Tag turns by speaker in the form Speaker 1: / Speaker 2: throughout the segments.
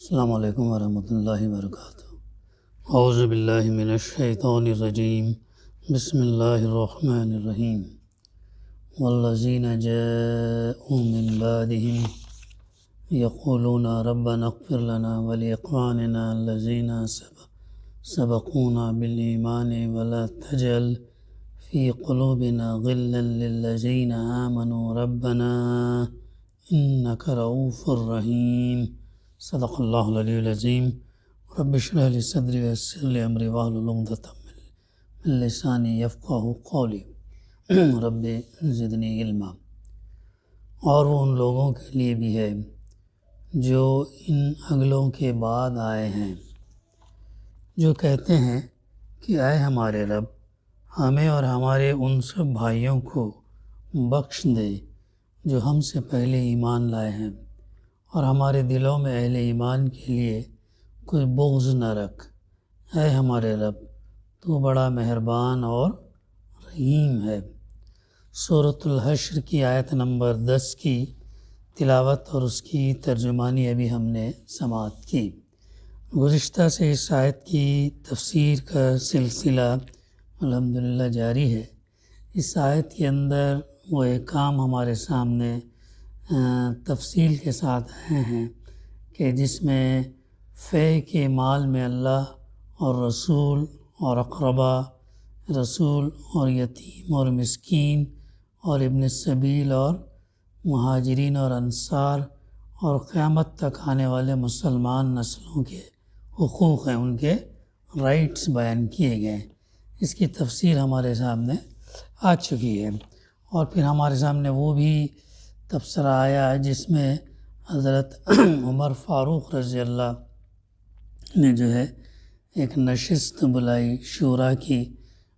Speaker 1: السلام علیکم ورحمۃ اللہ وبرکاتہ۔ اعوذ باللہ من الشیطان الرجیم، بسم اللہ الرحمن الرحیم۔ والذین جاءوا من بعدهم یقولون ربنا اغفر لنا ولاخواننا الذین سبقونا بالایمان ولا تجعل فی قلوبنا غلا للذین آمنوا ربنا انک رؤوف رحیم۔ صدق اللہ العلی العظیم۔ رب اشرح لی صدری ویسر لی امری واحلل عقدۃ من لسانی یفقہوا قولی رب زدنی علما۔ اور وہ ان لوگوں کے لیے بھی ہے جو ان اگلوں کے بعد آئے ہیں، جو کہتے ہیں کہ اے ہمارے رب، ہمیں اور ہمارے ان سب بھائیوں کو بخش دے جو ہم سے پہلے ایمان لائے ہیں، اور ہمارے دلوں میں اہل ایمان کے لیے کوئی بغض نہ رکھ۔ اے ہمارے رب، تو بڑا مہربان اور رحیم ہے۔ سورۃ الحشر کی آیت نمبر 10 کی تلاوت اور اس کی ترجمانی ابھی ہم نے سماعت کی۔ گزشتہ سے اس آیت کی تفسیر کا سلسلہ الحمدللہ جاری ہے۔ اس آیت کے اندر وہ احکام ہمارے سامنے تفصیل کے ساتھ آئے ہیں کہ جس میں فے کے مال میں اللہ اور رسول اور اقربا، رسول اور یتیم اور مسکین اور ابن السبیل اور مہاجرین اور انصار اور قیامت تک آنے والے مسلمان نسلوں کے حقوق ہیں، ان کے رائٹس بیان کیے گئے ہیں۔ اس کی تفسیر ہمارے سامنے آ چکی ہے، اور پھر ہمارے سامنے وہ بھی تبصرہ آیا ہے جس میں حضرت عمر فاروق رضی اللہ نے جو ہے ایک نشست بلائی شورا کی،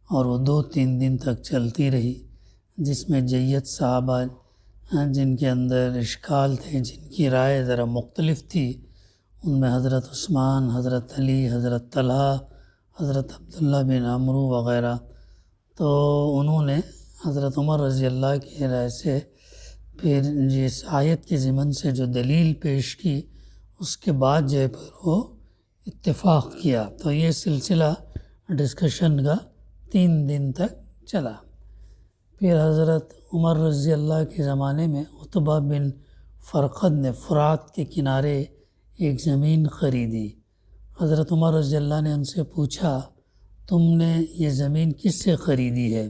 Speaker 1: اور وہ 2-3 دن تک چلتی رہی، جس میں جیت صحابہ جن کے اندر اشکال تھے، جن کی رائے ذرا مختلف تھی، ان میں حضرت عثمان، حضرت علی، حضرت طلحہ، حضرت عبداللہ بن عمرو وغیرہ، تو انہوں نے حضرت عمر رضی اللہ کی رائے سے پھر جس آیت کے ضمن سے جو دلیل پیش کی، اس کے بعد جو ہے پھر وہ اتفاق کیا۔ تو یہ سلسلہ ڈسکشن کا 3 دن تک چلا۔ پھر حضرت عمر رضی اللہ کے زمانے میں عتبہ بن فرقد نے فرات کے کنارے ایک زمین خریدی۔ حضرت عمر رضی اللہ نے ان سے پوچھا، تم نے یہ زمین کس سے خریدی ہے؟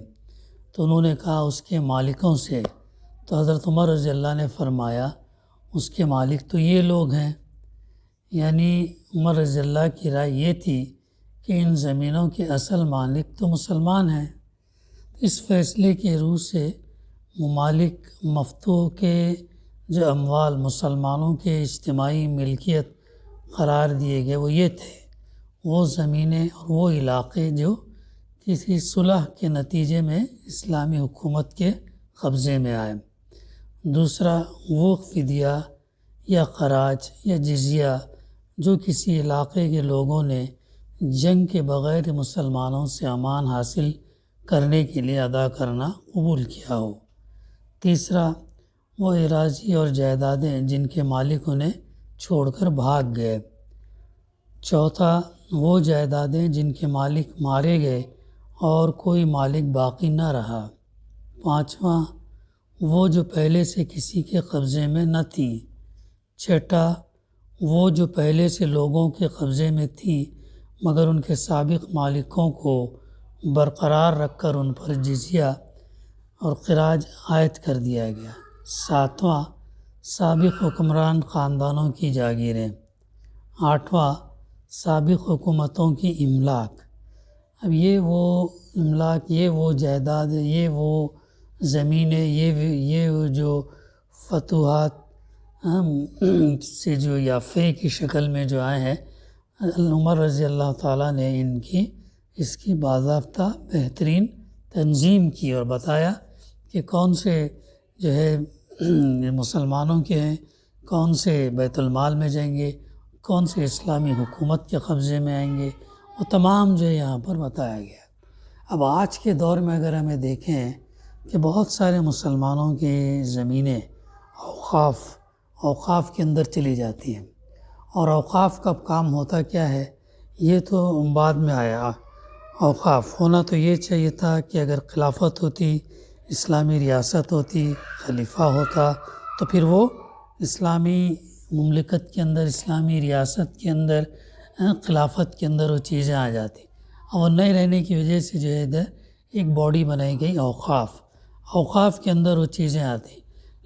Speaker 1: تو انہوں نے کہا اس کے مالکوں سے۔ تو حضرت عمر رضی اللہ نے فرمایا، اس کے مالک تو یہ لوگ ہیں۔ یعنی عمر رضی اللہ کی رائے یہ تھی کہ ان زمینوں کے اصل مالک تو مسلمان ہیں۔ اس فیصلے کی روح سے ممالک مفتوح کے جو اموال مسلمانوں کے اجتماعی ملکیت قرار دیے گئے وہ یہ تھے، وہ زمینیں اور وہ علاقے جو کسی صلح کے نتیجے میں اسلامی حکومت کے قبضے میں آئے۔ دوسرا، وہ فدیہ یا خراج یا جزیہ جو کسی علاقے کے لوگوں نے جنگ کے بغیر مسلمانوں سے امان حاصل کرنے کے لیے ادا کرنا قبول کیا ہو۔ تیسرا، وہ اراضی اور جائیدادیں جن کے مالک انہیں چھوڑ کر بھاگ گئے۔ چوتھا، وہ جائیدادیں جن کے مالک مارے گئے اور کوئی مالک باقی نہ رہا۔ پانچواں، وہ جو پہلے سے کسی کے قبضے میں نہ تھیں۔ چھٹا، وہ جو پہلے سے لوگوں کے قبضے میں تھیں مگر ان کے سابق مالکوں کو برقرار رکھ کر ان پر جزیہ اور خراج عائد کر دیا گیا۔ ساتواں، سابق حکمران خاندانوں کی جاگیریں۔ آٹھواں، سابق حکومتوں کی املاک۔ اب یہ وہ املاک، یہ وہ جائیداد، یہ وہ زمینیں، یہ وہ جو فتوحات سے جو یا فے کی شکل میں جو آئے ہیں، عمر رضی اللہ تعالیٰ نے اس کی باضابطہ بہترین تنظیم کی اور بتایا کہ کون سے جو ہے مسلمانوں کے ہیں، کون سے بیت المال میں جائیں گے، کون سے اسلامی حکومت کے قبضے میں آئیں گے، وہ تمام جو ہے یہاں پر بتایا گیا۔ اب آج کے دور میں اگر ہمیں دیکھیں کہ بہت سارے مسلمانوں کی زمینیں اوقاف کے اندر چلی جاتی ہیں، اور اوقاف کا کام ہوتا کیا ہے یہ تو بعد میں آیا۔ اوقاف ہونا تو یہ چاہیے تھا کہ اگر خلافت ہوتی، اسلامی ریاست ہوتی، خلیفہ ہوتا تو پھر وہ اسلامی مملکت کے اندر، اسلامی ریاست کے اندر، خلافت کے اندر وہ چیزیں آ جاتی۔ اور نہیں رہنے کی وجہ سے جو ہے ادھر ایک باڈی بنائی گئی اوقاف، اوقاف کے اندر وہ چیزیں آتی۔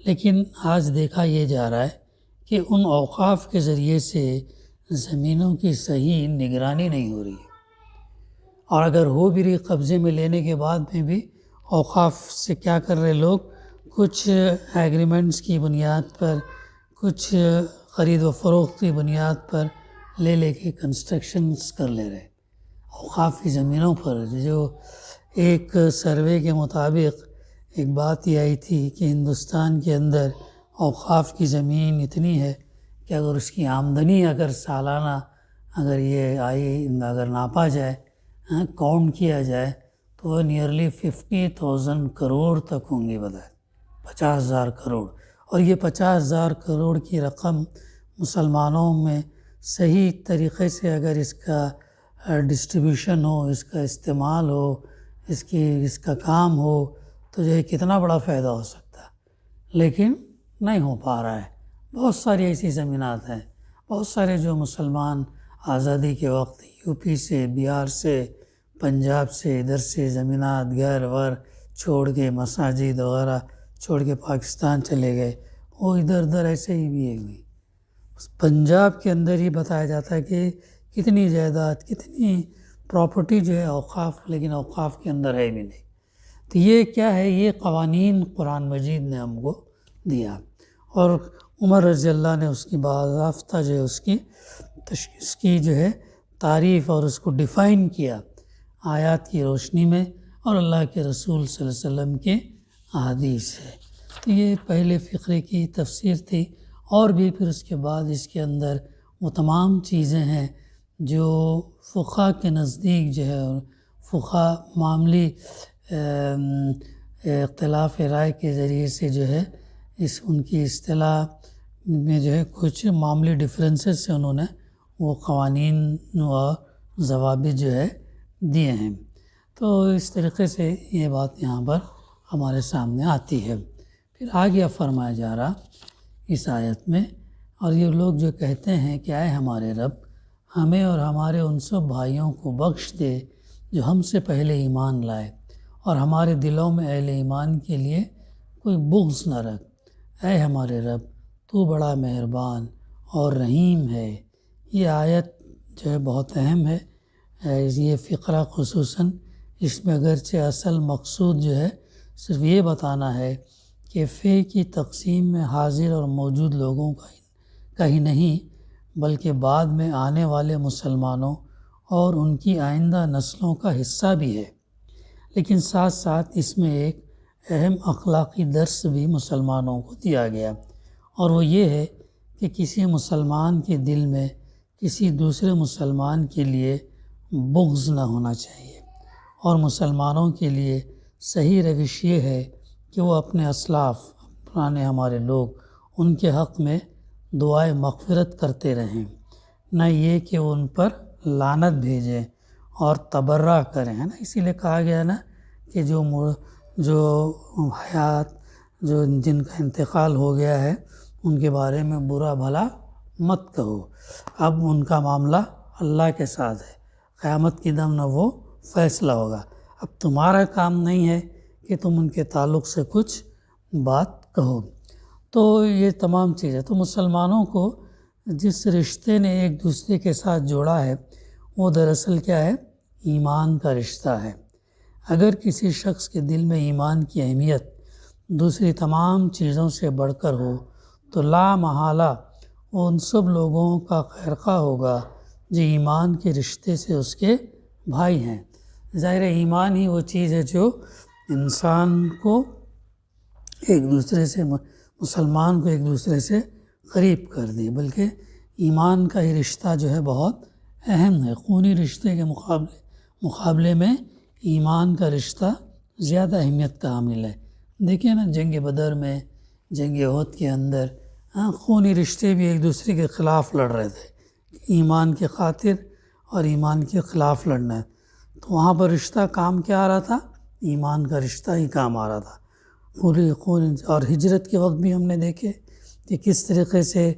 Speaker 1: لیکن آج دیکھا یہ جا رہا ہے کہ ان اوقاف کے ذریعے سے زمینوں کی صحیح نگرانی نہیں ہو رہی ہے، اور اگر ہو بھی رہی قبضے میں لینے کے بعد میں بھی اوقاف سے کیا کر رہے لوگ، کچھ ایگریمنٹس کی بنیاد پر، کچھ خرید و فروخت کی بنیاد پر لے کے کنسٹرکشنز کر لے رہے اوقاف کی زمینوں پر۔ جو ایک سروے کے مطابق ایک بات یہ آئی تھی کہ ہندوستان کے اندر اوقاف کی زمین اتنی ہے کہ اگر اس کی آمدنی اگر سالانہ اگر یہ اگر ناپا جائے، کاؤنٹ کیا جائے تو وہ نیئرلی 50,000 کروڑ تک ہوں گی، بتائیں 50,000 کروڑ۔ اور یہ 50,000 کروڑ کی رقم مسلمانوں میں صحیح طریقے سے اگر اس کا ڈسٹریبیوشن ہو، اس کا استعمال ہو، اس کا کام ہو تو جو ہے کتنا بڑا فائدہ ہو سکتا ہے، لیکن نہیں ہو پا رہا ہے۔ بہت ساری ایسی زمینات ہیں، بہت سارے جو مسلمان آزادی کے وقت یو پی سے، بہار سے، پنجاب سے، ادھر سے زمینات گھر ور چھوڑ کے، مساجد وغیرہ چھوڑ کے پاکستان چلے گئے، وہ ادھر ایسے ہی بھی ہوئی۔ پنجاب کے اندر ہی بتایا جاتا ہے کہ کتنی جائیداد، کتنی پراپرٹی جو ہے اوقاف، لیکن اوقاف کے اندر ہے بھی نہیں۔ تو یہ کیا ہے، یہ قوانین قرآن مجید نے ہم کو دیا، اور عمر رضی اللہ نے اس کی باضابطہ جو ہے اس کی جو ہے تعریف اور اس کو ڈیفائن کیا آیات کی روشنی میں اور اللہ کے رسول صلی اللہ علیہ وسلم کے احادیث ہے۔ تو یہ پہلے فقرے کی تفسیر تھی، اور بھی پھر اس کے بعد اس کے اندر وہ تمام چیزیں ہیں جو فقہ کے نزدیک جو ہے، فقہ معاملی اختلاف رائے کے ذریعے سے جو ہے ان کی اصطلاح میں جو ہے کچھ معاملی ڈفرینسز سے انہوں نے وہ قوانین و ضوابط جو ہے دیے ہیں۔ تو اس طریقے سے یہ بات یہاں پر ہمارے سامنے آتی ہے۔ پھر آگے فرمایا جا رہا اس آیت میں، اور یہ لوگ جو کہتے ہیں کہ اے ہمارے رب، ہمیں اور ہمارے ان سب بھائیوں کو بخش دے جو ہم سے پہلے ایمان لائے، اور ہمارے دلوں میں اہل ایمان کے لیے کوئی بغض نہ رکھ۔ اے ہمارے رب، تو بڑا مہربان اور رحیم ہے۔ یہ آیت جو ہے بہت اہم ہے، یہ فقرہ خصوصاً، اس میں اگرچہ اصل مقصود جو ہے صرف یہ بتانا ہے کہ فے کی تقسیم میں حاضر اور موجود لوگوں کا ہی نہیں بلکہ بعد میں آنے والے مسلمانوں اور ان کی آئندہ نسلوں کا حصہ بھی ہے، لیکن ساتھ ساتھ اس میں ایک اہم اخلاقی درس بھی مسلمانوں کو دیا گیا، اور وہ یہ ہے کہ کسی مسلمان کے دل میں کسی دوسرے مسلمان کے لیے بغض نہ ہونا چاہیے، اور مسلمانوں کے لیے صحیح روش یہ ہے کہ وہ اپنے اسلاف، پرانے ہمارے لوگ، ان کے حق میں دعائے مغفرت کرتے رہیں، نہ یہ کہ وہ ان پر لعنت بھیجیں اور تبرہ کریں، ہے نا۔ اسی لیے کہا گیا نا کہ جو حیات، جن کا انتقال ہو گیا ہے، ان کے بارے میں برا بھلا مت کہو، اب ان کا معاملہ اللہ کے ساتھ ہے، قیامت کی دم نہ وہ فیصلہ ہوگا، اب تمہارا کام نہیں ہے کہ تم ان کے تعلق سے کچھ بات کہو۔ تو یہ تمام چیزیں تو مسلمانوں کو جس رشتے نے ایک دوسرے کے ساتھ جوڑا ہے وہ دراصل کیا ہے، ایمان کا رشتہ ہے۔ اگر کسی شخص کے دل میں ایمان کی اہمیت دوسری تمام چیزوں سے بڑھ کر ہو تو لا محالہ وہ ان سب لوگوں کا خیرخواہ ہوگا جو ایمان کے رشتے سے اس کے بھائی ہیں۔ ظاہر ایمان ہی وہ چیز ہے جو انسان کو ایک دوسرے سے، مسلمان کو ایک دوسرے سے قریب کر دے، بلکہ ایمان کا ہی رشتہ جو ہے بہت اہم ہے۔ خونی رشتے کے مقابلے میں ایمان کا رشتہ زیادہ اہمیت کا حامل ہے۔ دیکھیں نا، جنگ بدر میں، جنگ احد کے اندر خونی رشتے بھی ایک دوسرے کے خلاف لڑ رہے تھے، ایمان کی خاطر اور ایمان کے خلاف لڑنا ہے، تو وہاں پر رشتہ کام کیا آ رہا تھا؟ ایمان کا رشتہ ہی کام آ رہا تھا۔ اور ہجرت کے وقت بھی ہم نے دیکھے کہ کس طریقے سے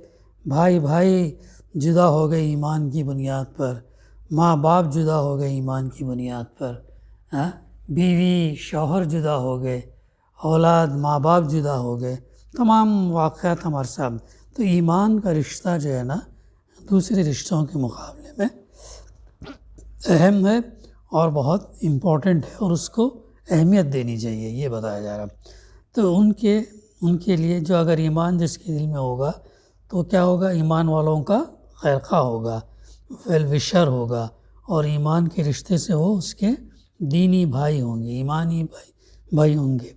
Speaker 1: بھائی بھائی جدا ہو گئے ایمان کی بنیاد پر، ماں باپ جدا ہو گئے ایمان کی بنیاد پر، بیوی شوہر جدا ہو گئے، اولاد ماں باپ جدا ہو گئے، تمام واقعات ہمارے سامنے۔ تو ایمان کا رشتہ جو ہے نا دوسرے رشتوں کے مقابلے میں اہم ہے اور بہت امپورٹنٹ ہے، اور اس کو اہمیت دینی چاہیے، یہ بتایا جا رہا۔ تو ان کے لیے جو اگر ایمان جس کے دل میں ہوگا تو کیا ہوگا؟ ایمان والوں کا خیرخواہ ہوگا، ویل وشر ہوگا، اور ایمان کے رشتے سے وہ اس کے دینی بھائی ہوں گے، ایمانی بھائی ہوں گے۔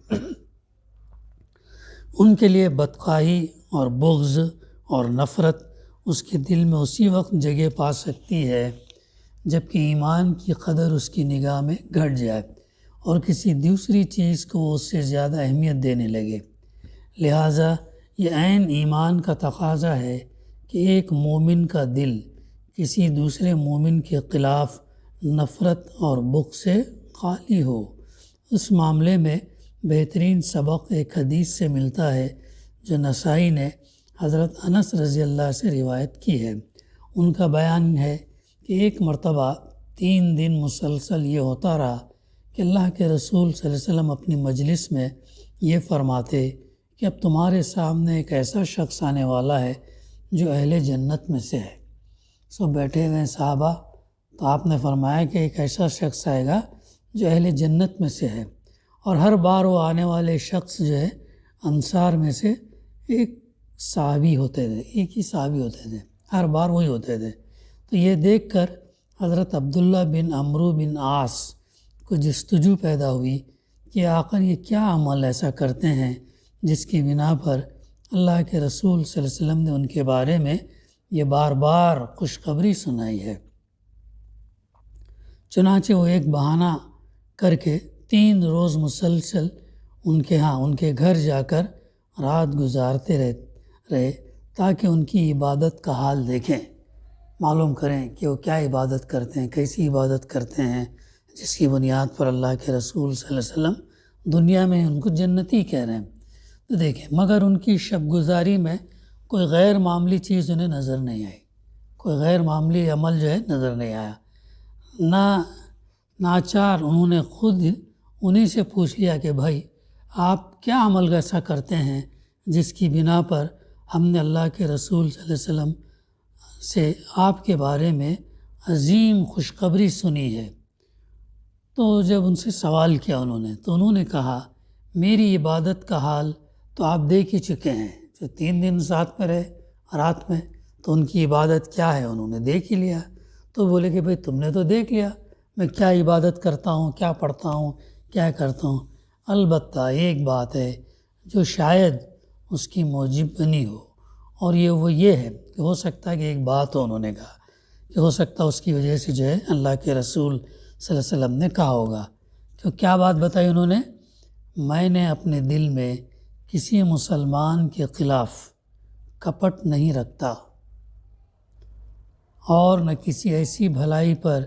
Speaker 1: ان کے لیے بدخواہی اور بغض اور نفرت اس کے دل میں اسی وقت جگہ پا سکتی ہے جب کہ ایمان کی قدر اس کی نگاہ میں گھٹ جائے اور کسی دوسری چیز کو اس سے زیادہ اہمیت دینے لگے۔ لہٰذا یہ عین ایمان کا تقاضا ہے کہ ایک مومن کا دل کسی دوسرے مومن کے خلاف نفرت اور بغض سے خالی ہو۔ اس معاملے میں بہترین سبق ایک حدیث سے ملتا ہے جو نسائی نے حضرت انس رضی اللہ سے روایت کی ہے۔ ان کا بیان ہے کہ ایک مرتبہ 3 دن مسلسل یہ ہوتا رہا کہ اللہ کے رسول صلی اللہ علیہ وسلم اپنی مجلس میں یہ فرماتے کہ اب تمہارے سامنے ایک ایسا شخص آنے والا ہے جو اہل جنت میں سے ہے۔ سب بیٹھے ہوئے صحابہ، تو آپ نے فرمایا کہ ایک ایسا شخص آئے گا جو اہل جنت میں سے ہے، اور ہر بار وہ آنے والے شخص جو ہے انصار میں سے ایک صحابی ہوتے تھے، ایک ہی صحابی ہوتے تھے، ہر بار وہی ہوتے تھے۔ تو یہ دیکھ کر حضرت عبداللہ بن عمرو بن عاص کو جستجو پیدا ہوئی کہ آخر یہ کیا عمل ایسا کرتے ہیں جس کی بنا پر اللہ کے رسول صلی اللہ علیہ وسلم نے ان کے بارے میں یہ بار بار خوشخبری سنائی ہے۔ چنانچہ وہ ایک بہانہ کر کے 3 روز مسلسل ان کے گھر جا کر رات گزارتے رہے تاکہ ان کی عبادت کا حال دیکھیں، معلوم کریں کہ وہ کیا عبادت کرتے ہیں، کیسی عبادت کرتے ہیں، جس کی بنیاد پر اللہ کے رسول صلی اللہ علیہ وسلم دنیا میں ان کو جنتی کہہ رہے ہیں۔ تو دیکھیں، مگر ان کی شب گزاری میں کوئی غیر معمولی چیز انہیں نظر نہیں آئی، کوئی غیر معمولی عمل جو ہے نظر نہیں آیا۔ ناچار انہوں نے خود انہی سے پوچھ لیا کہ بھائی آپ کیا عمل ایسا کرتے ہیں جس کی بنا پر ہم نے اللہ کے رسول صلی اللہ علیہ وسلم سے آپ کے بارے میں عظیم خوشخبری سنی ہے۔ تو جب ان سے سوال کیا تو انہوں نے کہا میری عبادت کا حال تو آپ دیکھ ہی چکے ہیں، جو 3 دن ساتھ میں رہے رات میں، تو ان کی عبادت کیا ہے انہوں نے دیکھ ہی لیا۔ تو بولے کہ بھائی تم نے تو دیکھ لیا میں کیا عبادت کرتا ہوں، کیا پڑھتا ہوں، کیا کرتا ہوں۔ البتہ ایک بات ہے جو شاید اس کی موجب بنی ہو، اور یہ ہے کہ ہو سکتا ہے کہ ایک بات انہوں نے کہا کہ ہو سکتا ہے اس کی وجہ سے جو ہے اللہ کے رسول صلی اللہ علیہ وسلم نے کہا ہوگا کہ کیا بات بتائی انہوں نے؟ میں نے اپنے دل میں کسی مسلمان کے خلاف کپٹ نہیں رکھتا اور نہ کسی ایسی بھلائی پر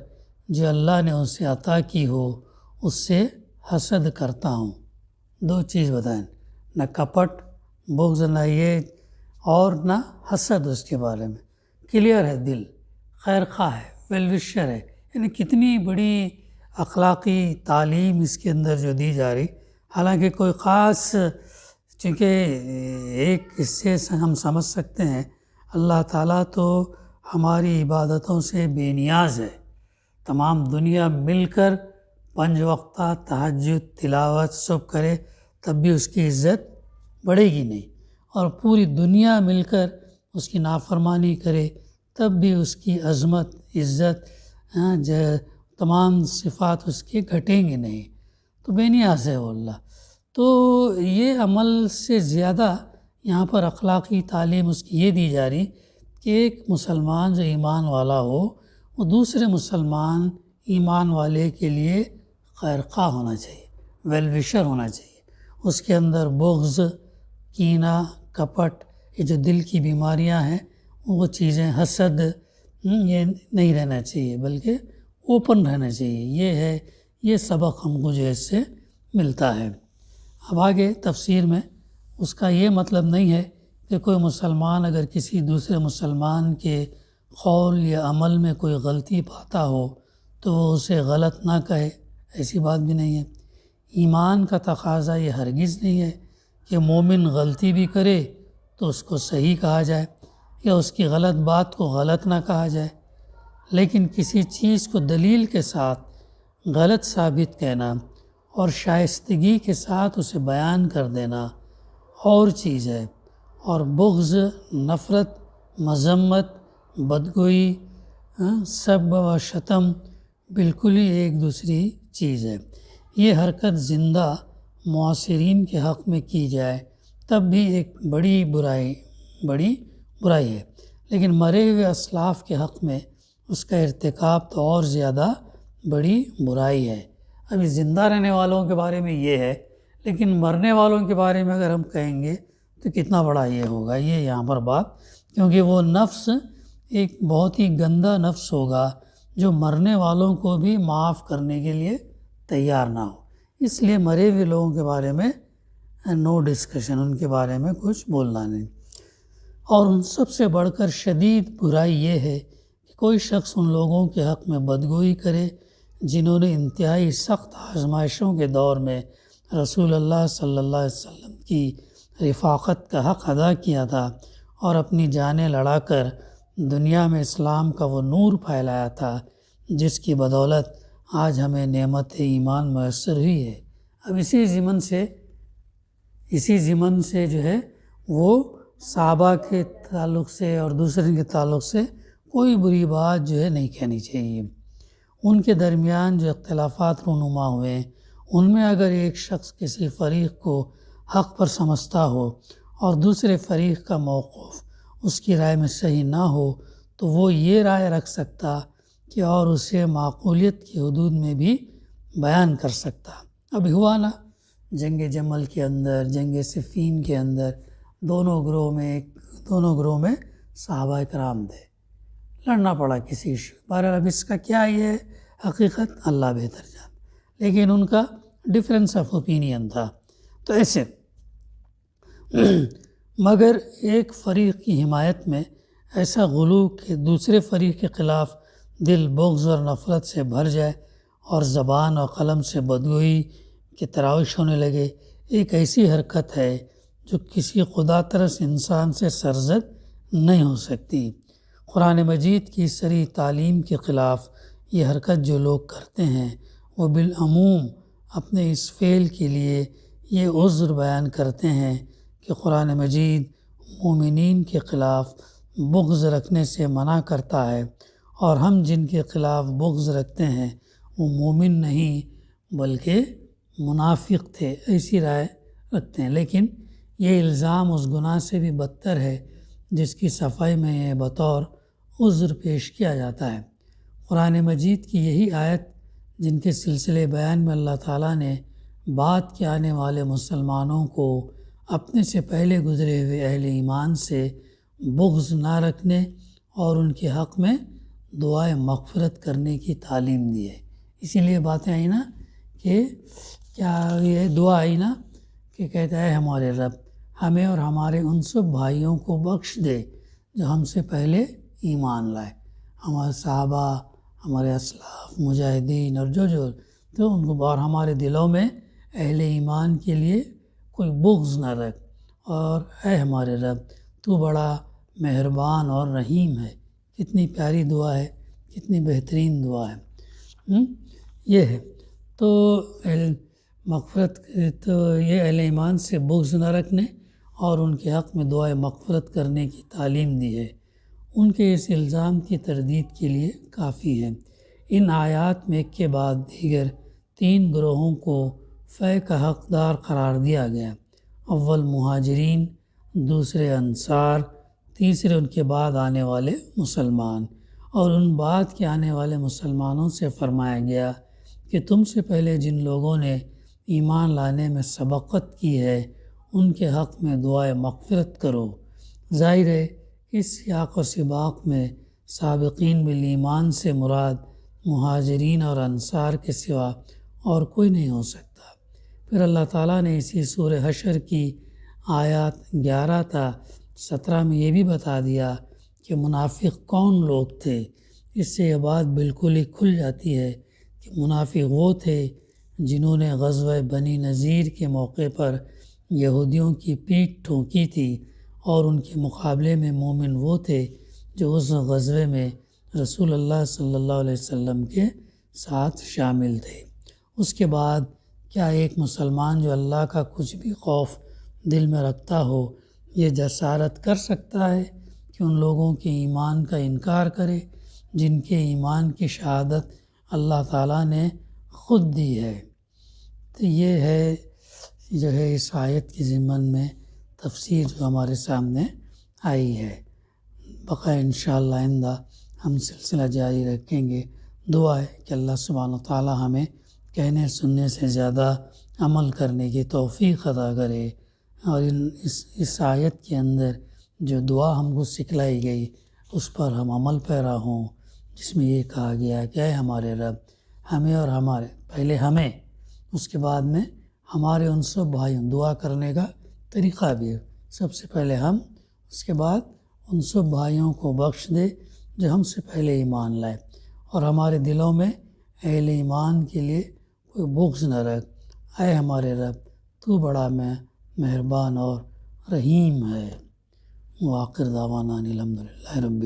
Speaker 1: جو اللہ نے اسے عطا کی ہو اس سے حسد کرتا ہوں۔ 2 چیز بتائیں، نہ کپٹ بغض، نہ یہ اور نہ حسد اس کے بارے میں۔ کلیئر ہے، دل خیر خواہ ہے، ویل وشر ہے، یعنی کتنی بڑی اخلاقی تعلیم اس کے اندر جو دی جا رہی۔ حالانکہ کوئی خاص، چونکہ ایک اس سے ہم سمجھ سکتے ہیں اللہ تعالیٰ تو ہماری عبادتوں سے بے نیاز ہے۔ تمام دنیا مل کر 5 وقتہ تہجد تلاوت سب کرے تب بھی اس کی عزت بڑھے گی نہیں، اور پوری دنیا مل کر اس کی نافرمانی کرے تب بھی اس کی عظمت عزت تمام صفات اس کی گھٹیں گی نہیں، تو بے نیاز ہے وہ اللہ۔ تو یہ عمل سے زیادہ یہاں پر اخلاقی تعلیم اس کی یہ دی جا رہی کہ ایک مسلمان جو ایمان والا ہو وہ دوسرے مسلمان ایمان والے کے لیے خیرخواہ ہونا چاہیے، ویل وشر ہونا چاہیے۔ اس کے اندر بغض، کینہ، کپٹ، یہ جو دل کی بیماریاں ہیں وہ چیزیں، حسد، یہ نہیں رہنا چاہیے، بلکہ اوپن رہنا چاہیے۔ یہ سبق ہم کو جو ہے اس سے ملتا ہے۔ اب آگے تفسیر میں اس کا یہ مطلب نہیں ہے کہ کوئی مسلمان اگر کسی دوسرے مسلمان کے قول یا عمل میں کوئی غلطی پاتا ہو تو وہ اسے غلط نہ کہے، ایسی بات بھی نہیں ہے۔ ایمان کا تقاضا یہ ہرگز نہیں ہے کہ مومن غلطی بھی کرے تو اس کو صحیح کہا جائے یا اس کی غلط بات کو غلط نہ کہا جائے، لیکن کسی چیز کو دلیل کے ساتھ غلط ثابت کہنا اور شائستگی کے ساتھ اسے بیان کر دینا اور چیز ہے، اور بغض، نفرت، مذمت، بدگوئی، سب و شتم بالکل ہی ایک دوسری چیز ہے۔ یہ حرکت زندہ معاصرین کے حق میں کی جائے تب بھی ایک بڑی برائی ہے، لیکن مرے ہوئے اسلاف کے حق میں اس کا ارتکاب تو اور زیادہ بڑی برائی ہے۔ ابھی زندہ رہنے والوں کے بارے میں یہ ہے، لیکن مرنے والوں کے بارے میں اگر ہم کہیں گے تو کتنا بڑا یہ ہوگا، یہ یہاں پر بات، کیونکہ وہ نفس ایک بہت ہی گندا نفس ہوگا جو مرنے والوں کو بھی معاف کرنے کے لیے تیار نہ ہو۔ اس لیے مرے ہوئے لوگوں کے بارے میں نو ڈسکشن، ان کے بارے میں کچھ بولنا نہیں۔ اور ان سب سے بڑھ کر شدید برائی یہ ہے کہ کوئی شخص ان لوگوں کے حق میں بدگوئی کرے جنہوں نے انتہائی سخت آزمائشوں کے دور میں رسول اللہ صلی اللہ علیہ وسلم کی رفاقت کا حق ادا کیا تھا اور اپنی جانیں لڑا کر دنیا میں اسلام کا وہ نور پھیلایا تھا جس کی بدولت آج ہمیں نعمت ایمان میسر ہوئی ہے۔ اب اسی ضمن سے جو ہے وہ صحابہ کے تعلق سے اور دوسرے کے تعلق سے کوئی بری بات جو ہے نہیں کہنی چاہیے۔ ان کے درمیان جو اختلافات رونما ہوئے ان میں اگر ایک شخص کسی فریق کو حق پر سمجھتا ہو اور دوسرے فریق کا موقف اس کی رائے میں صحیح نہ ہو تو وہ یہ رائے رکھ سکتا کہ اور اسے معقولیت کی حدود میں بھی بیان کر سکتا۔ اب ہوا نا جنگ جمل کے اندر، جنگ صفین کے اندر دونوں گروہ میں صحابہ کرام تھے، لڑنا پڑا کسی ایشو۔ بہرحال اب اس کا کیا یہ حقیقت اللہ بہتر جان، لیکن ان کا ڈفرینس آف اوپینین تھا۔ تو ایسے مگر ایک فریق کی حمایت میں ایسا غلو کہ دوسرے فریق کے خلاف دل بغض اور نفرت سے بھر جائے اور زبان اور قلم سے بدگوئی کی تراوش ہونے لگے، ایک ایسی حرکت ہے جو کسی خدا ترس انسان سے سرزد نہیں ہو سکتی۔ قرآن مجید کی صریح تعلیم کے خلاف یہ حرکت جو لوگ کرتے ہیں وہ بالعموم اپنے اس فعل کے لیے یہ عذر بیان کرتے ہیں کہ قرآن مجید مومنین کے خلاف بغض رکھنے سے منع کرتا ہے، اور ہم جن کے خلاف بغض رکھتے ہیں وہ مومن نہیں بلکہ منافق تھے، ایسی رائے رکھتے ہیں۔ لیکن یہ الزام اس گناہ سے بھی بدتر ہے جس کی صفائی میں یہ بطور عذر پیش کیا جاتا ہے۔ قرآن مجید کی یہی آیت جن کے سلسلے بیان میں اللہ تعالیٰ نے بعد کے آنے والے مسلمانوں کو اپنے سے پہلے گزرے ہوئے اہل ایمان سے بغض نہ رکھنے اور ان کے حق میں دعائے مغفرت کرنے کی تعلیم دی ہے۔ اسی لیے باتیں آئی نا کہ کیا یہ دعا آئی نا کہ کہتا ہے ہمارے رب ہمیں اور ہمارے ان سب بھائیوں کو بخش دے جو ہم سے پہلے ایمان لائے، ہمارے صحابہ، ہمارے اسلاف، مجاہدین اور جو تو ان کو، اور ہمارے دلوں میں اہل ایمان کے لیے کوئی بغض نہ رکھ، اور اے ہمارے رب تو بڑا مہربان اور رحیم ہے۔ کتنی پیاری دعا ہے، کتنی بہترین دعا ہے۔ یہ ہے تو مغفرت، تو یہ اہل ایمان سے بغض نہ رکھنے اور ان کے حق میں دعائے مغفرت کرنے کی تعلیم دی ہے۔ ان کے اس الزام کی تردید کے لیے کافی ہے۔ ان آیات میں ایک کے بعد دیگر 3 گروہوں کو فے کا حقدار قرار دیا گیا، اول مہاجرین، دوسرے انصار، تیسرے ان کے بعد آنے والے مسلمان۔ اور ان بعد کے آنے والے مسلمانوں سے فرمایا گیا کہ تم سے پہلے جن لوگوں نے ایمان لانے میں سبقت کی ہے ان کے حق میں دعائے مغفرت کرو۔ ظاہر ہے اس سیاق و سباق میں سابقین بالایمان سے مراد مہاجرین اور انصار کے سوا اور کوئی نہیں ہو سکتا۔ پھر اللہ تعالیٰ نے اسی سورہ حشر کی آیات 11 تا 17 میں یہ بھی بتا دیا کہ منافق کون لوگ تھے۔ اس سے یہ بات بالکل ہی کھل جاتی ہے کہ منافق وہ تھے جنہوں نے غزوہ بنی نذیر کے موقع پر یہودیوں کی پیٹھ ٹھونکی تھی، اور ان کے مقابلے میں مومن وہ تھے جو اس غزوے میں رسول اللہ صلی اللہ علیہ وسلم کے ساتھ شامل تھے۔ اس کے بعد کیا ایک مسلمان جو اللہ کا کچھ بھی خوف دل میں رکھتا ہو یہ جسارت کر سکتا ہے کہ ان لوگوں کے ایمان کا انکار کرے جن کے ایمان کی شہادت اللہ تعالیٰ نے خود دی ہے؟ تو یہ ہے جو ہے اس آیت کی ضمن میں تفسیر جو ہمارے سامنے آئی ہے۔ بقیہ انشاءاللہ آئندہ ہم سلسلہ جاری رکھیں گے۔ دعا ہے کہ اللہ سبحانہ وتعالیٰ ہمیں کہنے سننے سے زیادہ عمل کرنے کی توفیق عطا کرے، اور اس آیت کے اندر جو دعا ہم کو سکھلائی گئی اس پر ہم عمل پیرا ہوں، جس میں یہ کہا گیا کہ اے ہمارے رب، ہمیں اور ہمارے پہلے ہمیں، اس کے بعد میں ہمارے ان سب بھائیوں، دعا کرنے کا طریقہ بھی ہے، سب سے پہلے ہم، اس کے بعد ان سب بھائیوں کو بخش دے جو ہم سے پہلے ایمان لائے، اور ہمارے دلوں میں اہل ایمان کے لیے کوئی بغض نہ رکھ۔ اے ہمارے رب، تو بڑا مہربان اور رحیم ہے۔ وآخر دعوانا الحمدللہ رب